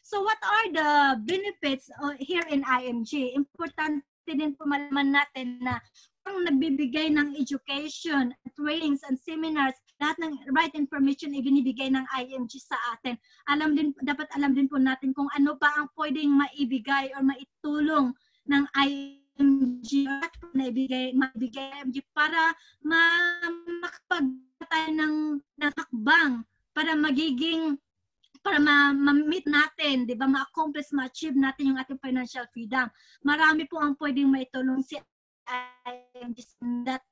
So what are the benefits here in IMG? Importante din po malaman natin na ang nagbibigay ng education, trainings, and seminars, lahat ng right information ibinibigay ng IMG sa atin. Dapat alam din po natin kung ano pa ang pwedeng maibigay or maitulong ng IMG na maibigay IMG para makapagtay ng hakbang para ma-meet natin, di ba, ma-accomplish, ma-achieve natin yung ating financial freedom. Marami po ang pwedeng maitulong si IMG in that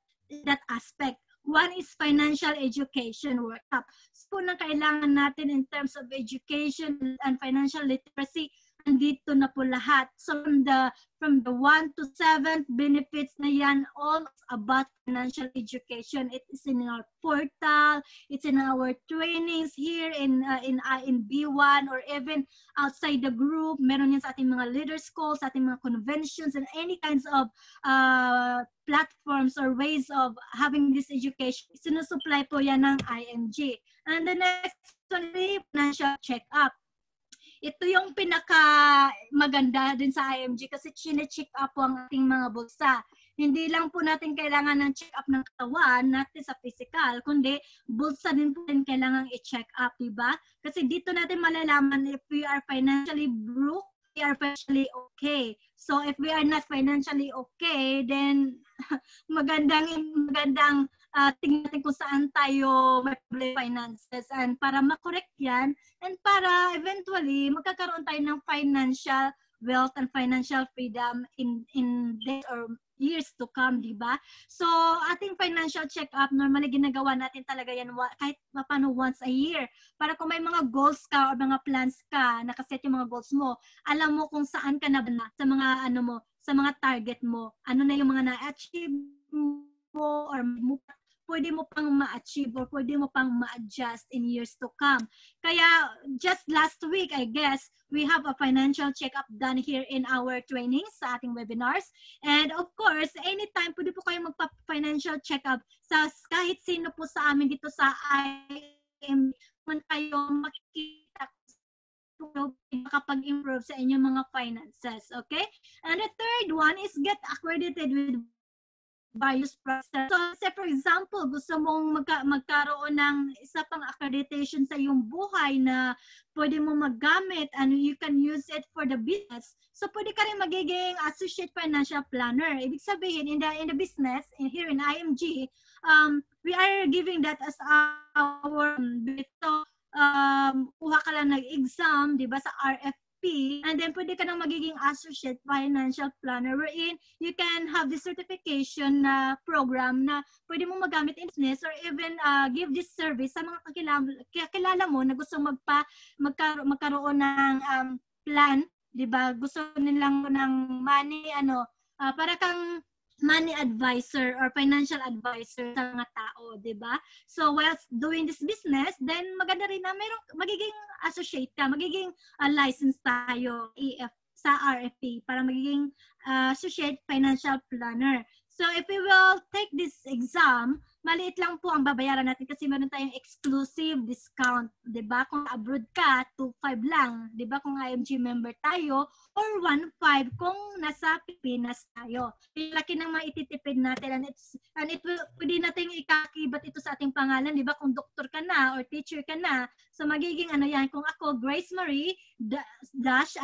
aspect. One is financial education workup. So, na kailangan natin in terms of education and financial literacy, andito na po lahat. So from the 1 to 7 benefits na yan, all about financial education. It is in our portal, it's in our trainings here in B1 or even outside the group. Meron yan sa ating mga leaders calls, sa ating mga conventions, and any kinds of platforms or ways of having this education. Sinusupply po yan ng IMG. And the next one is financial check-up. Ito yung pinaka maganda din sa IMG kasi chine-check up po ang ating mga bulsa. Hindi lang po natin kailangan ng check up ng katawan natin sa physical, kundi bulsa din po natin kailangan i-check up, diba? Kasi dito natin malalaman if we are financially broke, we are financially okay. So if we are not financially okay, then magandang tingnan natin kung saan tayo may finances, and para makorek yan and para eventually magkakaroon tayo ng financial wealth and financial freedom in days or years to come, di ba? So ating financial check-up, normally ginagawa natin talaga yan kahit paano once a year. Para kung may mga goals ka o mga plans ka, nakaset yung mga goals mo, alam mo kung saan ka na sa mga sa mga target mo, ano na yung mga na-achieve mo or pwede mo pang ma-achieve or pwede mo pang ma-adjust in years to come. Kaya just last week, I guess, we have a financial check-up done here in our trainings sa ating webinars. And of course, anytime pwede po kayo magpa-financial check-up sa kahit sino po sa amin dito sa IMG, kung kayo makikita makapag-improve sa inyong mga finances. Okay? And the third one is get accredited with various process. So, say for example, gusto mong magkaroon ng isa pang accreditation sa iyong buhay na pwede mo maggamit and you can use it for the business. So, pwede ka rin magiging associate financial planner. Ibig sabihin, in the business, here in IMG, we are giving that as our kuha ka lang nag-exam, di ba, sa RFP, and then pwede ka nang magiging associate financial planner wherein you can have this certification na program na pwede mo magamit in business or even give this service sa mga kakilala mo na gusto magkaroon ng plan, di ba? Gusto nilang ng money, para kang money advisor or financial advisor sa mga tao, di ba? So whilst doing this business, then maganda rin na magiging associate ka, magiging license tayo sa RFP para magiging associate financial planner. So if we will take this exam, maliit lang po ang babayaran natin kasi meron tayong exclusive discount, 'di ba? Kung abroad ka, 2.5 lang, 'di ba? Kung IMG member tayo, or 1.5 kung nasa Pilipinas tayo. Laki nang maititipid natin, and it will pwede nating ikakibat ito sa ating pangalan, 'di ba? Kung doktor ka na or teacher ka na, so magiging yan, kung ako Grace Marie dash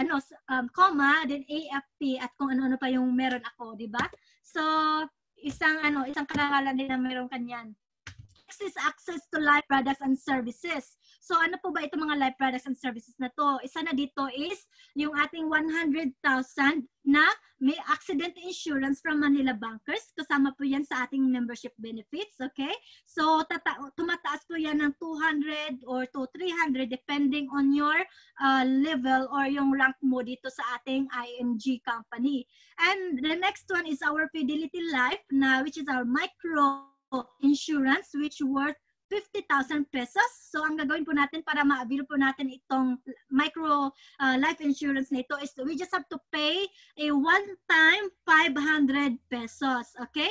comma then AFP at kung ano-ano pa yung meron ako, 'di ba? So isang karangalan din na meron kanyan. Next is access to life products and services. So ano po ba itong mga life products and services na to? Isa na dito is yung ating 100,000 na may accident insurance from Manila Bankers. Kasama po yan sa ating membership benefits. Okay? So tumataas po yan ng 200 or to 300 depending on your level or yung rank mo dito sa ating IMG company. And the next one is our Fidelity Life which is our micro insurance which worth 50,000 pesos. So ang gagawin po natin para ma-avail po natin itong micro life insurance na ito is we just have to pay a one-time 500 pesos. Okay?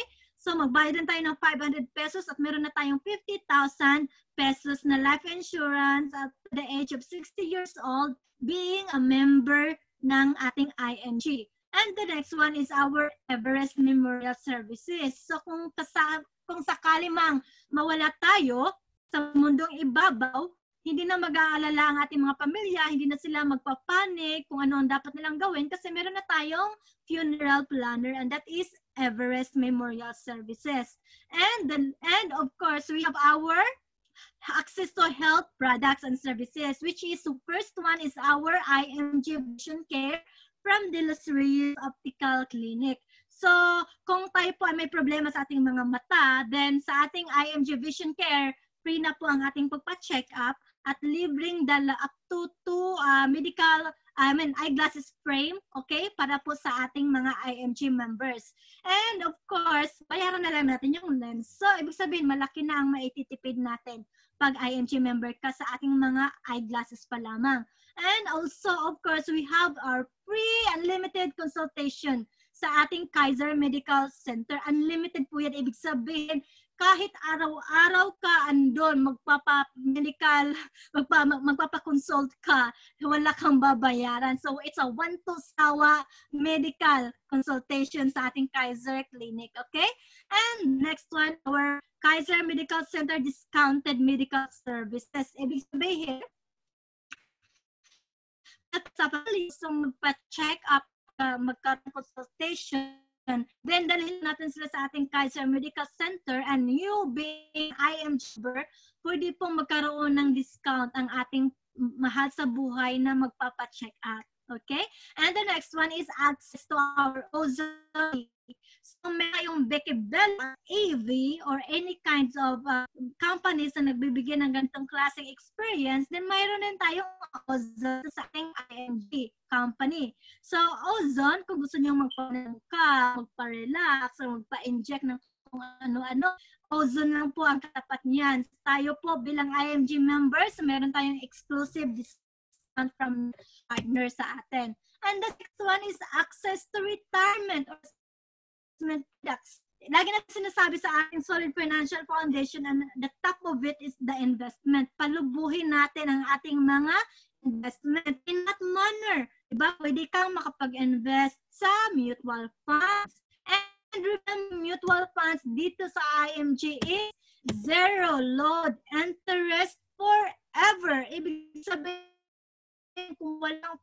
So magbayad din tayo ng 500 pesos at meron na tayong 50,000 pesos na life insurance at the age of 60 years old being a member ng ating IMG. And the next one is our Everest Memorial Services. So kung sakali mang mawala tayo sa mundong ibabaw, hindi na mag-aalala ang ating mga pamilya, hindi na sila magpapanik kung ano ang dapat nilang gawin kasi meron na tayong funeral planner, and that is Everest Memorial Services. And of course, we have our access to health products and services, which is the first one is our IMG Vision Care from De Los Reyes Optical Clinic. So, kung tayo po ay may problema sa ating mga mata, then sa ating IMG Vision Care, free na po ang ating pagpa-check up at libreng dala up to 2 eyeglasses frame, okay, para po sa ating mga IMG members. And of course, bayaran na lang natin yung lens. So, ibig sabihin, malaki na ang maititipid natin pag IMG member ka sa ating mga eyeglasses pa lamang. And also, of course, we have our free unlimited consultation sa ating Kaiser Medical Center. Unlimited po yan. Ibig sabihin, kahit araw-araw ka andon, magpapa-consult ka, wala kang babayaran. So, it's a one-to-sawa medical consultation sa ating Kaiser Clinic, okay? And next one, our Kaiser Medical Center Discounted Medical Services. Ibig sabihin, at sa palisong magpa-check up, magka-consultation, then dalhin natin sila sa ating Kaiser Medical Center, and you being IMG member, pwede pong magkaroon ng discount ang ating mahal sa buhay na magpapa-check up. Okay? And the next one is access to our ozone. So may kayong Becky Bella, AV, or any kinds of companies na nagbibigay ng ganitong klaseng experience, then mayroon din tayong ozone sa ating IMG company. So ozone, kung gusto niyo magpa-relax, or magpa-inject ng kung ano-ano, ozone lang po ang katapat niyan. Tayo po bilang IMG members, meron tayong exclusive discount from partner sa atin. And the next one is access to retirement or products. Lagi natin sinasabi sa ating Solid Financial Foundation, and the top of it is the investment. Palubuhin natin ang ating mga investment in that manner. Diba? Pwede kang makapag-invest sa mutual funds. And remember, mutual funds dito sa IMG is zero load interest forever. Ibig sabihin, kung walang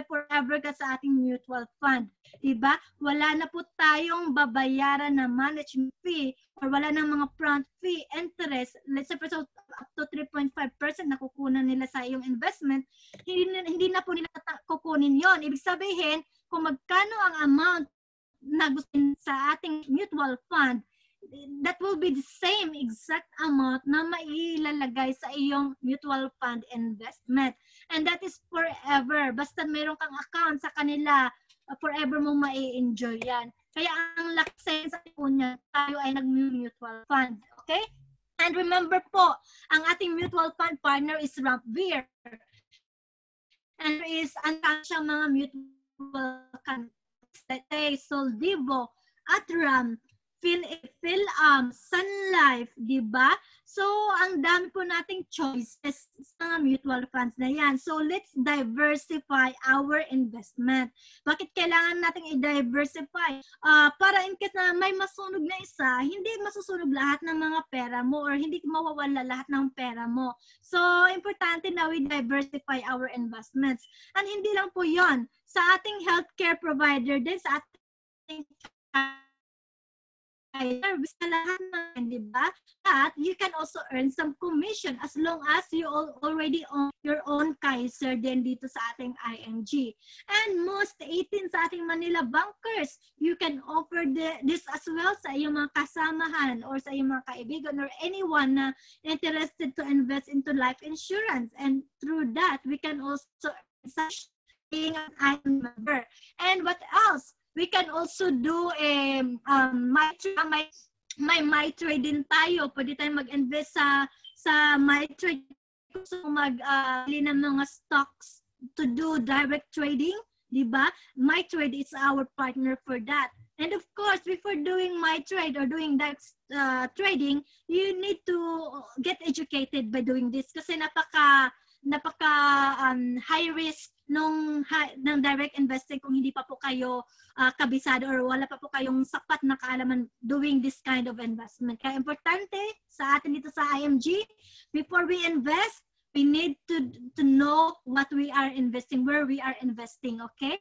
forever ka sa ating mutual fund, diba? Wala na po tayong babayaran na management fee or wala na mga front fee interest. Let's say up to 3.5% na kukunan nila sa iyong investment, hindi na po nila kukunin yon. Ibig sabihin, kung magkano ang amount na gusto sa ating mutual fund, that will be the same exact amount na mailalagay sa iyong mutual fund investment. And that is forever. Basta meron kang account sa kanila, forever mong mai-enjoy yan. Kaya ang laki sa niya, tayo ay nag-mutual fund. Okay? And remember po, ang ating mutual fund partner is Rampvere. And there is siyang mga mutual funds. Soldivo, Atram, Sun Life, di ba? So, ang dami po nating choices sa mutual funds na yan. So, let's diversify our investment. Bakit kailangan nating i-diversify? Para in case na may masunog na isa, hindi masusunog lahat ng mga pera mo or hindi mawawala lahat ng pera mo. So, importante na we diversify our investments. And hindi lang po yon, sa ating healthcare provider din, sa ating service na lahat naman, di ba? At you can also earn some commission as long as you already own your own Kaiser din dito sa ating IMG. And most 18 sa ating Manila bankers, you can offer this as well sa iyong mga kasamahan or sa iyong mga kaibigan or anyone na interested to invest into life insurance. And through that, we can also such being an IMG member. And what else? We can also do my trade din tayo. Pwede tayong mag-invest sa my trade. So mag-bili ng mga stocks to do direct trading, di ba? My trade is our partner for that. And of course, before doing my trade or doing that trading, you need to get educated by doing this kasi napaka high risk ng direct investing kung hindi pa po kayo kabisado or wala pa po kayong sapat na kaalaman doing this kind of investment. Kaya importante sa atin dito sa IMG, before we invest, we need to know what we are investing, where we are investing, okay?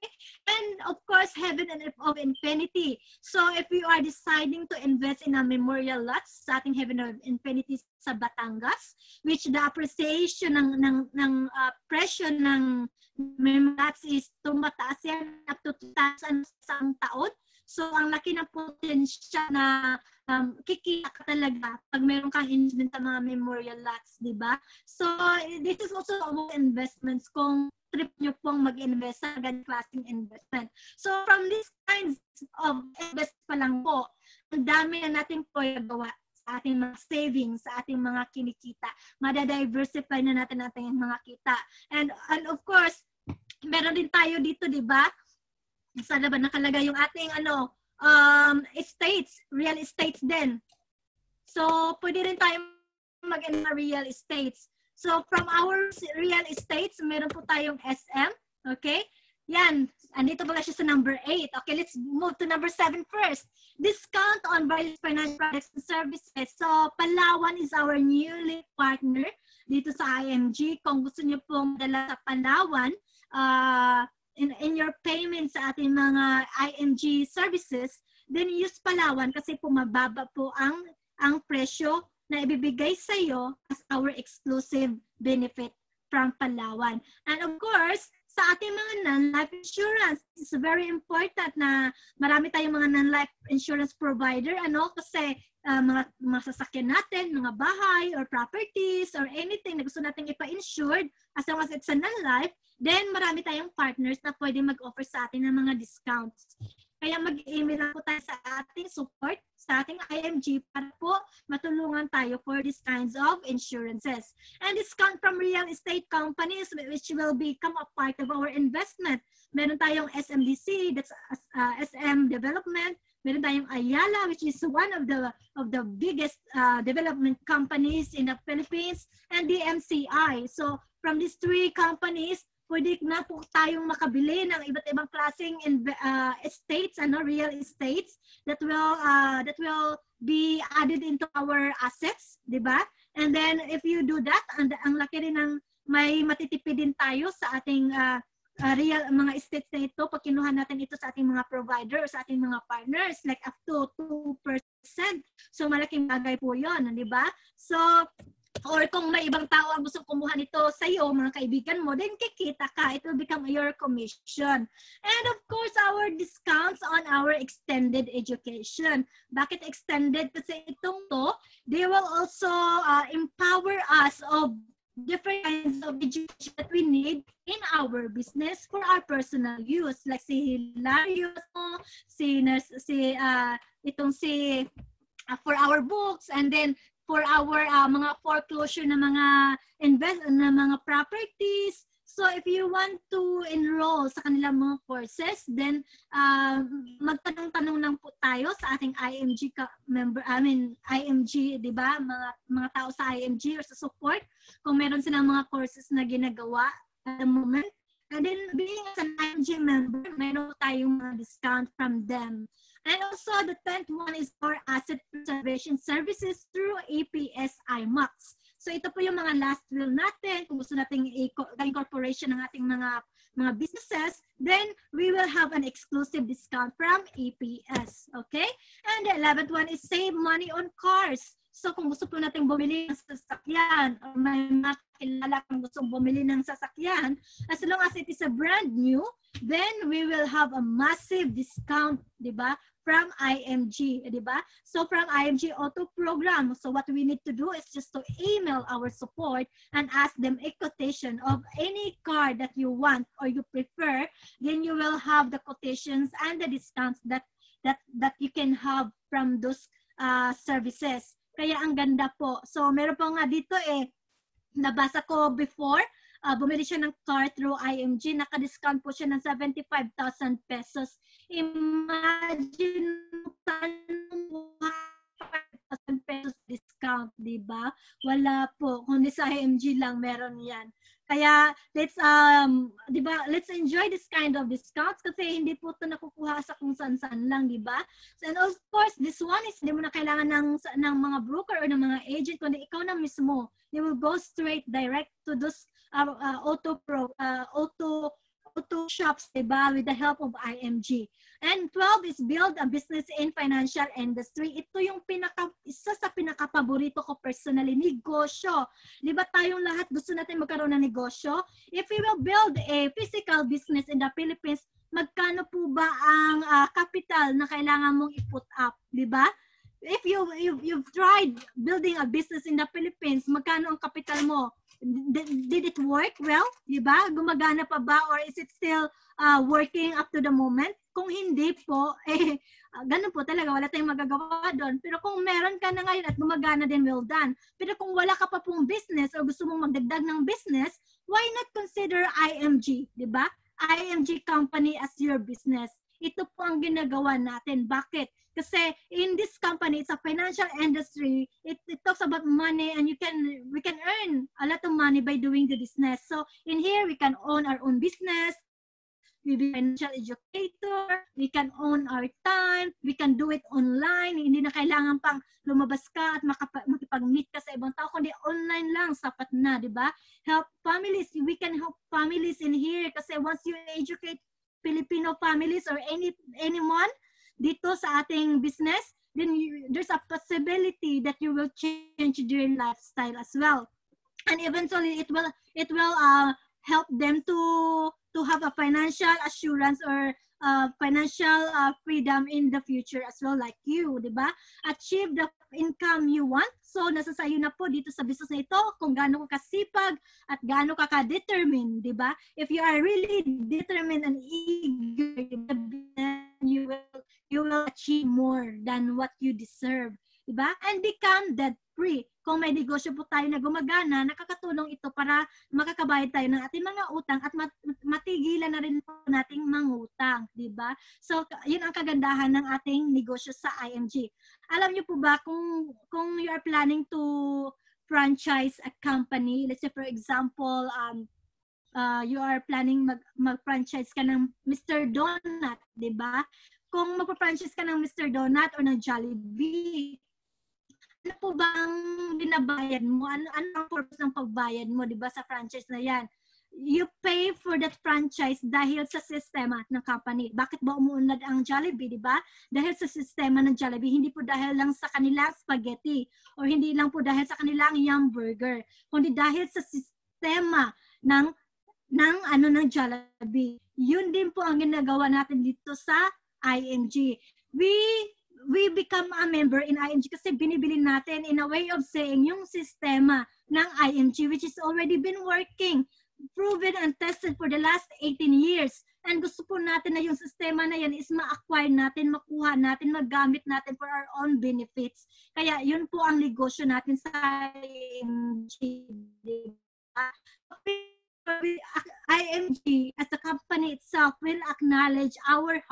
And of course, heaven and of infinity. So if you are deciding to invest in a memorial lots sa ating heaven of infinity sa Batangas, which the appreciation ng presyo ng memorial lots is tumataas yan up to 2,000 sa taon. So ang laki ng potential na kikita ka talaga pag meron kang investment sa mga memorial lots, di ba? So this is also about investments kung trip nyo pong mag-invest sa ganang klaseng investment. So from these kinds of invest pa lang po, ang dami na natin po gawa sa ating mga savings, sa ating mga kinikita. Madadiversify na natin yung mga kita. And of course, meron din tayo dito, di ba? Sana ba nakalagay yung ating estates, real estates din. So, pwede rin tayo mag-in real estates. So, from our real estates, meron po tayong SM. Okay? Yan. Andito pala siya sa number 8. Okay, let's move to number 7 first. Discount on various financial products and services. So, Palawan is our newly partner dito sa IMG. Kung gusto niyo pong dala sa Palawan, in your payments sa ating mga IMG services, then use Palawan kasi po mababa po ang presyo na ibibigay sa iyo as our exclusive benefit from Palawan. And of course, sa ating mga non-life insurance, it's very important na marami tayong mga non-life insurance provider, kasi mga sasakyan natin, mga bahay or properties or anything na gusto natin ipa-insured, as long as it's a non-life, then marami tayong partners na pwede mag-offer sa atin ng mga discounts. Kaya mag-email po tayo sa ating support, sa ating IMG para po matulungan tayo for these kinds of insurances. And discount from real estate companies which will become a part of our investment. Meron tayong SMDC, that's SM Development. Meron tayong Ayala, which is one of the biggest development companies in the Philippines, and the MCI. So from these three companies, pwede na po tayong makabili ng iba't ibang klaseng estates, real estates that will be added into our assets, di ba? And then if you do that, ang laki rin ng may matitipid din tayo sa ating real mga estates na ito pag kinuha natin ito sa ating mga provider, sa ating mga partners, like up to 2%. So malaking bagay po yun, di ba? So or kung may ibang tao ang gusto kumuha nito sa iyo, mga kaibigan mo, then kikita ka. It will become your commission. And of course, our discounts on our extended education. Bakit extended? Kasi itong to, they will also empower us of different kinds of education that we need in our business for our personal use. Like si Hilario, for our books, and then for our mga foreclosure na mga mga properties. So if you want to enroll sa kanilang mga courses, then magtanong-tanong lang po tayo sa ating IMG IMG, 'di ba? Mga tao sa IMG or sa support kung meron silang mga courses na ginagawa at the moment. And then being as an IMG member, meron tayong mga discount from them. And also, the 10th one is for asset preservation services through APS IMAX. So, ito po yung mga last will natin. Kung gusto natin incorporation ng ating mga businesses, then we will have an exclusive discount from APS. Okay? And the 11th one is save money on cars. So, kung gusto po natin bumili ng sasakyan, or may mga kilala kung gusto bumili ng sasakyan, as long as it is a brand new, then we will have a massive discount, di ba? From IMG, di ba? So from IMG Auto Program, so what we need to do is just to email our support and ask them a quotation of any car that you want or you prefer, then you will have the quotations and the discounts that you can have from those services. Kaya ang ganda po. So meron po nga dito nabasa ko before, bumili siya ng car through IMG, naka-discount po siya ng 75,000 pesos. Imagine pesos discount, di ba? Wala po, kundi sa IMG lang meron yan. Kaya di ba, let's enjoy this kind of discounts kasi hindi po ito nakukuha sa kung saan-saan lang, di ba? So, and of course, this one is hindi mo na kailangan ng mga broker or ng mga agent, kundi ikaw na mismo. You will go straight direct to those auto shops, diba, with the help of IMG. And 12 is build a business in financial industry. Ito yung isa sa pinaka-paborito ko personally, negosyo. Diba tayong lahat gusto natin magkaroon ng negosyo? If we will build a physical business in the Philippines, magkano po ba ang capital na kailangan mong i-put up? Diba? If you've tried building a business in the Philippines, magkano ang capital mo? Did it work well? Diba? Gumagana pa ba? Or is it still working up to the moment? Kung hindi po, ganun po talaga, wala tayong magagawa doon. Pero kung meron ka na ngayon at gumagana din, well done. Pero kung wala ka pa pong business o gusto mong magdagdag ng business, why not consider IMG? Diba? IMG company as your business. Ito po ang ginagawa natin. Bakit? Kasi in this company, it's a financial industry. It talks about money, and we can earn a lot of money by doing the business. So in here, we can own our own business. We be financial educator. We can own our time. We can do it online. Hindi na kailangan pang lumabas ka at makipag-meet ka sa ibang tao, kundi online lang, sapat na, di ba? Help families. We can help families in here kasi once you educate Filipino families or anyone dito sa ating business, then there's a possibility that you will change their lifestyle as well. And eventually it will help them to have a financial assurance or financial freedom in the future as well, like you, di ba? Achieve the income you want. So, nasa sayo na po dito sa business na ito kung gaano ka kasipag at gaano ka ka-determined, di ba? If you are really determined and eager, you will achieve more than what you deserve, di ba? And become debt-free. Kung may negosyo po tayo na gumagana, nakakatulong ito para makakabayad tayo ng ating mga utang at matigilan na rin po nating mangutang, di ba? So, yun ang kagandahan ng ating negosyo sa IMG. Alam niyo po ba kung you are planning to franchise a company, let's say for example, you are planning mag-franchise ka ng Mr. Donut, di ba? Kung mag-franchise ka ng Mr. Donut o ng Jollibee, ano po ba ang binabayad mo? Ano ang purpose ng pagbayad mo, di ba, sa franchise na yan? You pay for that franchise dahil sa sistema ng company. Bakit ba umuunlad ang Jollibee, di ba? Dahil sa sistema ng Jollibee, hindi po dahil lang sa kanilang spaghetti or hindi lang po dahil sa kanilang Yum Burger, kundi dahil sa sistema ng Jollibee. Yun din po ang ginagawa natin dito sa IMG. We become a member in IMG kasi binibili natin, in a way of saying, yung sistema ng IMG which is already been working, proven and tested for the last 18 years. And gusto po natin na yung sistema na yan is ma-acquire natin, makuha natin, magamit natin for our own benefits. Kaya yun po ang negosyo natin sa IMG. IMG as a company itself will acknowledge our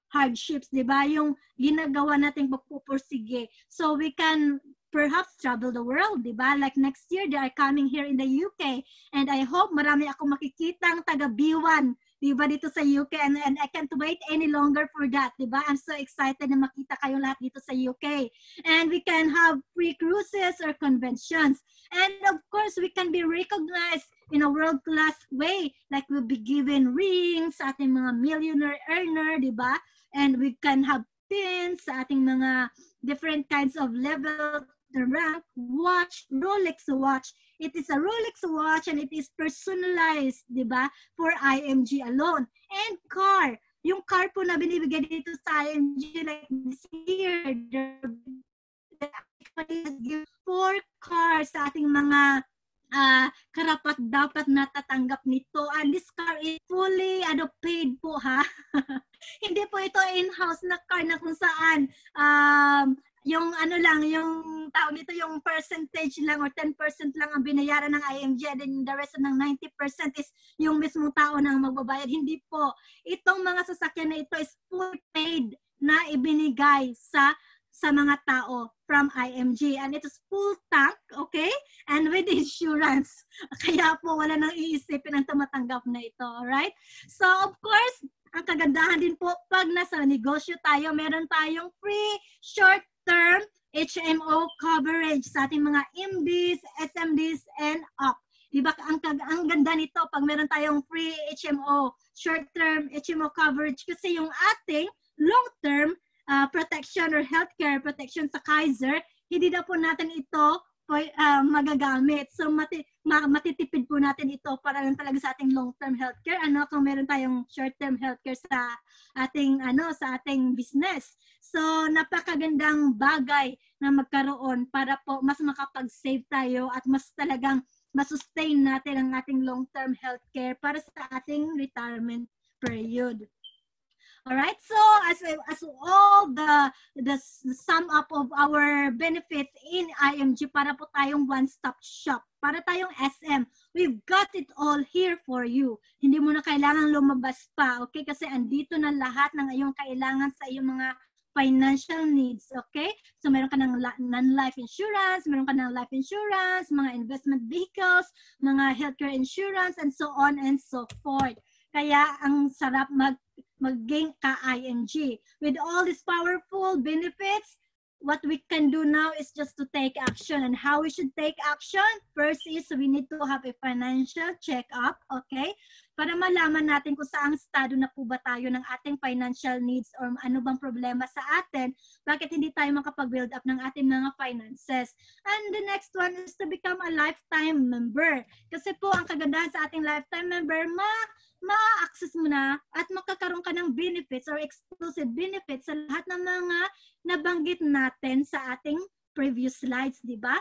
hardships, di ba? Yung ginagawa nating pagpupursige. So we can perhaps travel the world, di ba? Like next year, they are coming here in the UK. And I hope marami akong makikitang taga-B1, di ba, dito sa UK. And I can't wait any longer for that, di ba? I'm so excited na makita kayo lahat dito sa UK. And we can have free cruises or conventions. And of course, we can be recognized in a world-class way. Like we'll be given rings sa ating mga millionaire earner, di ba? And we can have pins sa ating mga different kinds of level, rank, watch, Rolex watch. It is a Rolex watch and it is personalized, di ba? For IMG alone. And car. Yung car po na binibigay dito sa IMG, like this year, the company has given 4 cars sa ating mga karapat dapat natatanggap nito. And this car is fully paid po, ha? Hindi po ito in-house na car na kung saan yung ano lang, yung tawag nito, yung percentage lang or 10% lang ang binayaran ng IMG, and then the rest ng 90% is yung mismong tao na magbabayad. Hindi po. Itong mga sasakyan na ito is full paid na ibinigay sa mga tao from IMG, and it is full tank, okay? And with insurance. Kaya po wala nang iisipin ang tumatanggap na ito, alright? So of course, ang kagandahan din po pag nasa negosyo tayo, meron tayong free short-term HMO coverage sa ating mga MDs, SMDs, and up. Diba, ang ganda nito pag meron tayong free HMO, short-term HMO coverage, kasi yung ating long-term protection or healthcare protection sa Kaiser, hindi na po natin ito magagamit. So matitipid po natin ito para lang talaga sa ating long-term healthcare. Kung meron tayong short-term healthcare sa ating business. So napakagandang bagay na magkaroon para po mas makapag-save tayo at mas talagang masustain natin ang ating long-term healthcare para sa ating retirement period. Alright, so as all the sum up of our benefits in IMG, para po tayong one-stop shop, para tayong SM, we've got it all here for you. Hindi mo na kailangan lumabas pa, okay? Kasi andito na lahat ng iyong kailangan sa iyong mga financial needs, okay? So meron ka ng non-life insurance, meron ka ng life insurance, mga investment vehicles, mga healthcare insurance, and so on and so forth. Kaya ang sarap mag-gain ka IMG. With all these powerful benefits, what we can do now is just to take action. And how we should take action? First is we need to have a financial check-up, okay? Para malaman natin kung saang estado na po ba tayo ng ating financial needs or ano bang problema sa atin, bakit hindi tayo makapag-build up ng ating mga finances. And the next one is to become a lifetime member. Kasi po ang kagandahan sa ating lifetime member, ma-access mo na at makakaroon ka ng benefits or exclusive benefits sa lahat ng mga nabanggit natin sa ating previous slides, di ba?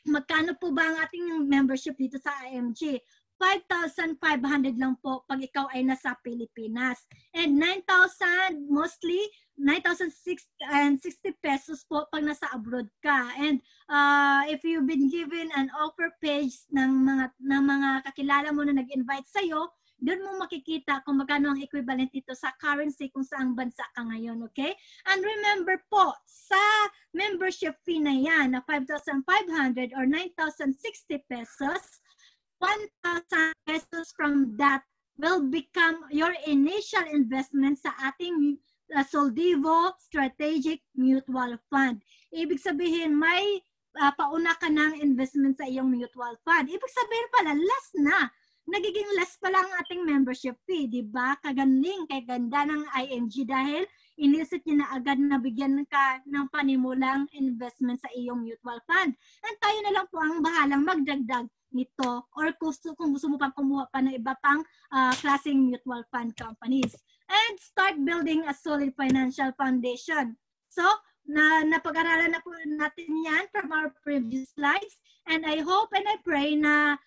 Magkano po ba ang ating membership dito sa IMG? 5,500 lang po pag ikaw ay nasa Pilipinas. And 9,000, mostly 9,060 pesos po pag nasa abroad ka. And if you've been given an offer page ng mga kakilala mo na nag-invite sa'yo, doon mo makikita kung magkano ang equivalent ito sa currency kung saang bansa ka ngayon, okay? And remember po, sa membership fee na yan, na 5,500 or 9,060 pesos, 1,000 pesos from that will become your initial investment sa ating Soldivo Strategic Mutual Fund. Ibig sabihin, may pauna ka ng investment sa iyong mutual fund. Ibig sabihin pala, less na. Nagiging less pa lang ating membership fee, di ba? Kagaling, kay ganda ng IMG dahil inisit niya na agad na bigyan ka ng panimulang investment sa iyong mutual fund. And tayo na lang po ang bahalang magdagdag nito or kung gusto mo pang kumuha pa ng iba pang klaseng mutual fund companies. And start building a solid financial foundation. So, napag-aralan na po natin yan from our previous slides. And I hope and I pray na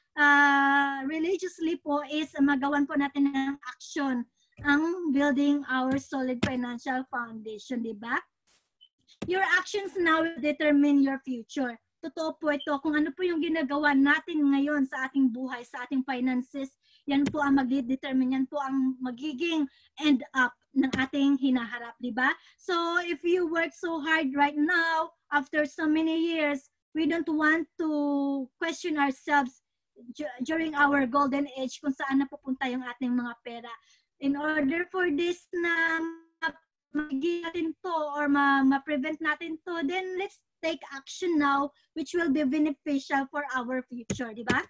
religiously po is magawan po natin ng action ang building our solid financial foundation, di ba? Your actions now will determine your future. Totoo po ito. Kung ano po yung ginagawa natin ngayon sa ating buhay, sa ating finances, yan po ang mag-determine, yan po ang magiging end up ng ating hinaharap, di ba? So, if you work so hard right now, after so many years, we don't want to question ourselves during our golden age kung saan napupunta yung ating mga pera. In order for this na magiging natin to or ma-prevent natin to, then let's take action now which will be beneficial for our future, di ba?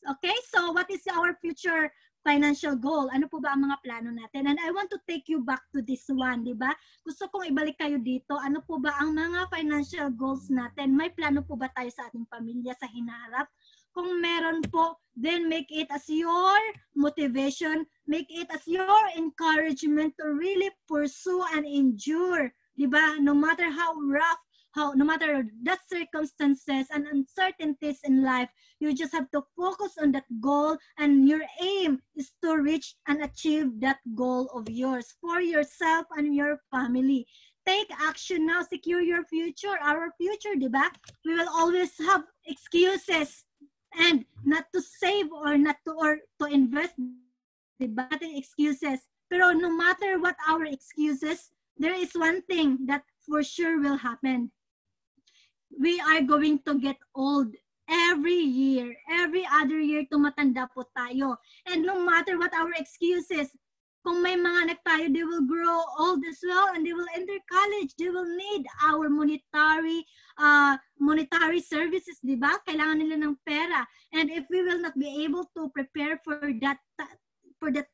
Okay, so what is our future financial goal? Ano po ba ang mga plano natin? And I want to take you back to this one, di ba? Gusto kong ibalik kayo dito. Ano po ba ang mga financial goals natin? May plano po ba tayo sa ating pamilya sa hinaharap? Kung meron po, then make it as your motivation, make it as your encouragement to really pursue and endure, di ba? No matter how rough, no matter the circumstances and uncertainties in life, you just have to focus on that goal, and your aim is to reach and achieve that goal of yours for yourself and your family. take action now. Secure your future, our future, di ba? We will always have excuses and not to save or not to or to invest, di ba? Nating excuses. Pero no matter what our excuses, there is one thing that for sure will happen. We are going to get old every year. Every other year, tumatanda po tayo. And no matter what our excuses, kung may mga anak tayo, they will grow old as well and they will enter college. They will need our monetary services, di ba? Kailangan nila ng pera. And if we will not be able to prepare for that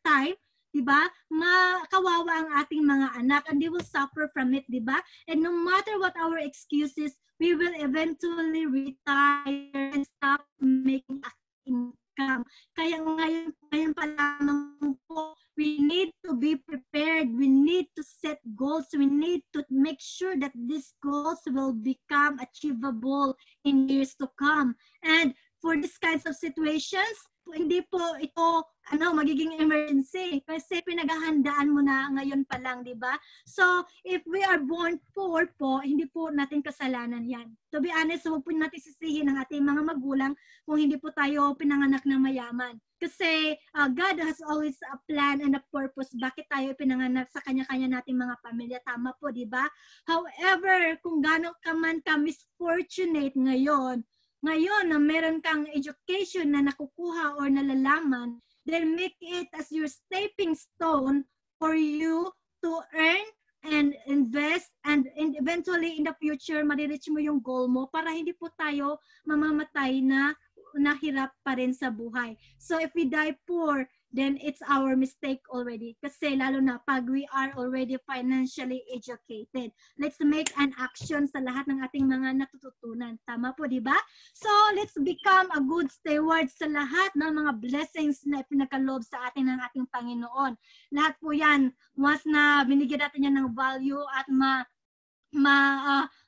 time, di ba? Makawawa ang ating mga anak and they will suffer from it, di ba? And no matter what our excuses, we will eventually retire and stop making income. Kaya ngayon pa lamang po, we need to be prepared. We need to set goals. We need to make sure that these goals will become achievable in years to come. And for these kinds of situations, hindi po ito magiging emergency kasi pinaghahandaan mo na ngayon pa lang, di ba? So, if we are born poor po, hindi po natin kasalanan yan. To be honest, huwag po natin sisihin ang ating mga magulang kung hindi po tayo pinanganak ng mayaman. Kasi God has always a plan and a purpose bakit tayo pinanganak sa kanya-kanya nating mga pamilya. Tama po, di ba? However, kung gaano ka man ka misfortunate ngayon na meron kang education na nakukuha or nalalaman, then make it as your stepping stone for you to earn and invest and eventually in the future, marireach mo yung goal mo para hindi po tayo mamamatay na nahirap pa rin sa buhay. So if we die poor, then it's our mistake already. Kasi lalo na pag we are already financially educated. Let's make an action sa lahat ng ating mga natututunan. Tama po, di ba? So let's become a good steward sa lahat ng mga blessings na pinagkaloob sa atin ng ating Panginoon. Lahat po yan, once na binigyan natin yan ng value at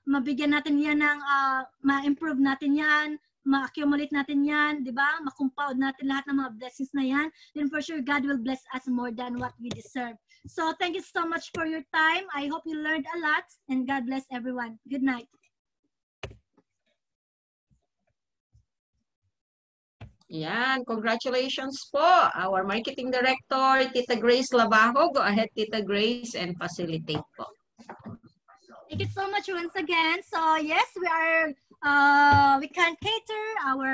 mabigyan natin yan ng ma-improve natin yan, ma-accumulate natin yan, di ba? Ma-compound natin lahat ng mga blessings na yan, then for sure God will bless us more than what we deserve. So thank you so much for your time. I hope you learned a lot and God bless everyone. Good night. Yan, congratulations po, our marketing director, Tita Grace Labajo. Go ahead, Tita Grace, and facilitate po. Thank you so much once again. So yes, we can cater our